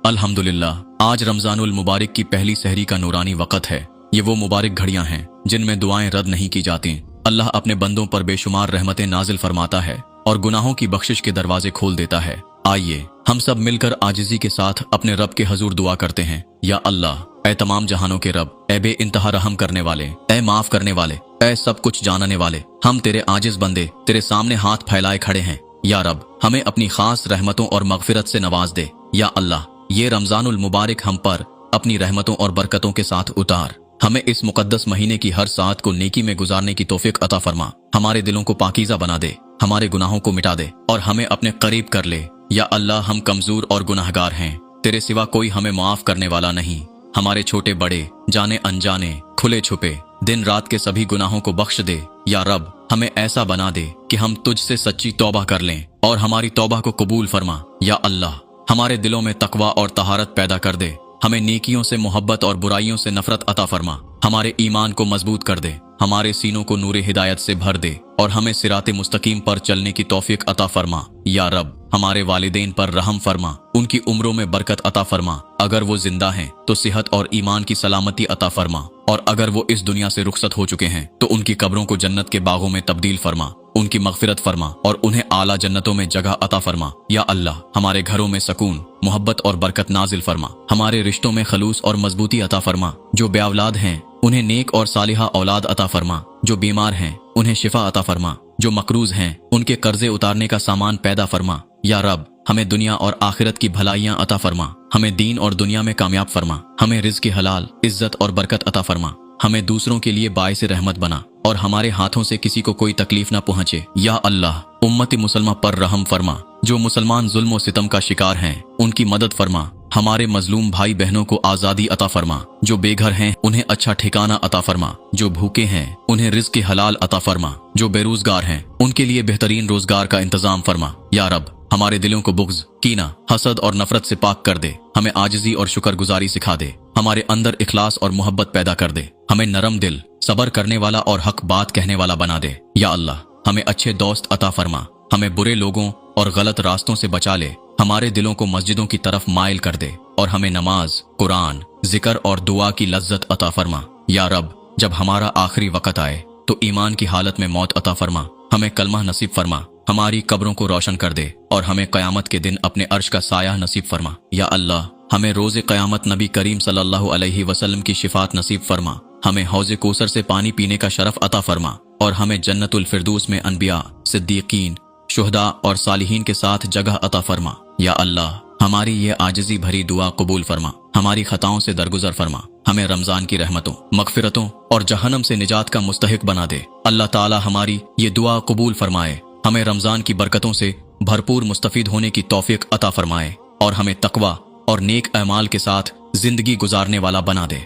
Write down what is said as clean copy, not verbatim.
अल्हम्दुलिल्लाह, आज रमजानुल मुबारक की पहली सहरी का नूरानी वक़्त है। ये वो मुबारक घड़ियां हैं जिनमें दुआएं रद्द नहीं की जाती। अल्लाह अपने बंदों पर बेशुमार रहमतें नाजिल फरमाता है और गुनाहों की बख्शिश के दरवाजे खोल देता है। आइए हम सब मिलकर आजिज़ी के साथ अपने रब के हजूर दुआ करते हैं। या अल्लाह, ऐ तमाम जहानों के रब, ऐ बे इंतहा रहम करने वाले, ऐ माफ करने वाले, ऐ सब कुछ जानने वाले, हम तेरे आजिज़ बंदे तेरे सामने हाथ फैलाए खड़े हैं। या रब, हमें अपनी खास रहमतों और मगफिरत से नवाज दे। या अल्लाह, ये रमजानुल मुबारक हम पर अपनी रहमतों और बरकतों के साथ उतार। हमें इस मुकद्दस महीने की हर सात को नेकी में गुजारने की तौफीक अता फरमा। हमारे दिलों को पाकीज़ा बना दे, हमारे गुनाहों को मिटा दे और हमें अपने करीब कर ले। या अल्लाह, हम कमजोर और गुनाहगार हैं, तेरे सिवा कोई हमें माफ करने वाला नहीं। हमारे छोटे बड़े, जाने अनजाने, खुले छुपे, दिन रात के सभी गुनाहों को बख्श दे। या रब, हमें ऐसा बना दे कि हम तुझसे सच्ची तौबा कर लें और हमारी तौबा को कबूल फरमा। या अल्लाह, हमारे दिलों में तकवा और तहारत पैदा कर दे। हमें नेकियों से मोहब्बत और बुराइयों से नफरत अता फरमा। हमारे ईमान को मजबूत कर दे, हमारे सीनों को नूरे हिदायत से भर दे और हमें सिराते मुस्तकीम पर चलने की तौफीक अता फरमा। या रब, हमारे वालिदैन पर रहम फरमा, उनकी उम्रों में बरकत अता फरमा। अगर वो जिंदा हैं तो सेहत और ईमान की सलामती अता फरमा और अगर वो इस दुनिया से रुखसत हो चुके हैं तो उनकी कब्रों को जन्नत के बागों में तब्दील फरमा, उनकी मगफिरत फरमा और उन्हें आला जन्नतों में जगह अता फरमा। या अल्लाह, हमारे घरों में सकून, मोहब्बत और बरकत नाजिल फरमा। हमारे रिश्तों में खलूस और मजबूती अता फरमा। जो बेऔलाद हैं उन्हें नेक और सालिहा औलाद अता फरमा। जो बीमार हैं उन्हें शिफा अता फरमा। जो मकरूज हैं उनके कर्जे उतारने का सामान पैदा फरमा। या रब, हमें दुनिया और आखिरत की भलाइयां अता फरमा। हमें दीन और दुनिया में कामयाब फरमा। हमें रिज़्क़ हलाल, इज्जत और बरकत अता फरमा। हमें दूसरों के लिए बाइस रहमत बना और हमारे हाथों से किसी को कोई तकलीफ ना पहुंचे। या अल्लाह, उम्मती मुसलमा पर रहम फरमा। जो मुसलमान जुल्म और सितम का शिकार हैं उनकी मदद फरमा। हमारे मजलूम भाई बहनों को आज़ादी अता फरमा। जो बेघर हैं उन्हें अच्छा ठिकाना अता फरमा। जो भूखे हैं उन्हें रिज़्क़ हलाल अता फरमा। जो बेरोजगार हैं उनके लिए बेहतरीन रोजगार का इंतजाम फरमा। या रब, हमारे दिलों को बुग़्ज़, कीना, हसद और नफरत से पाक कर दे। हमें आजिज़ी और शुक्रगुजारी सिखा दे। हमारे अंदर इखलास और मोहब्बत पैदा कर दे। हमें नरम दिल, सबर करने वाला और हक बात कहने वाला बना दे। या अल्लाह, हमें अच्छे दोस्त अता फरमा। हमें बुरे लोगों और गलत रास्तों से बचा ले। हमारे दिलों को मस्जिदों की तरफ माइल कर दे और हमें नमाज, कुरान, जिक्र और दुआ की लज्जत अता फरमा। या रब, जब हमारा आखिरी वक़्त आए तो ईमान की हालत में मौत अता फरमा। हमें कलमा नसीब फरमा। हमारी कब्रों को रोशन कर दे और हमें क़यामत के दिन अपने अर्श का साया नसीब फरमा। या अल्लाह, हमें रोज़े क़यामत नबी करीम सल्लल्लाहु अलैहि वसल्लम की शिफात नसीब फरमा। हमें हौज़े कौसर से पानी पीने का शरफ अता फरमा और हमें जन्नतुल फिरदौस में अनबिया, सिद्दीकीन, शुहदा और सालिहीन के साथ जगह अता फरमा। या अल्लाह, हमारी ये आजिज़ी भरी दुआ कबूल फरमा। हमारी खताओं से दरगुजर फरमा। हमें रमजान की रहमतों, मगफिरतों और जहन्नम से निजात का मुस्तहिक बना दे। अल्लाह ताला हमारी ये दुआ कबूल फरमाए। हमें रमजान की बरकतों से भरपूर मुस्तफीद होने की तौफीक अता फरमाए और हमें तकवा और नेक अमाल के साथ जिंदगी गुजारने वाला बना दे।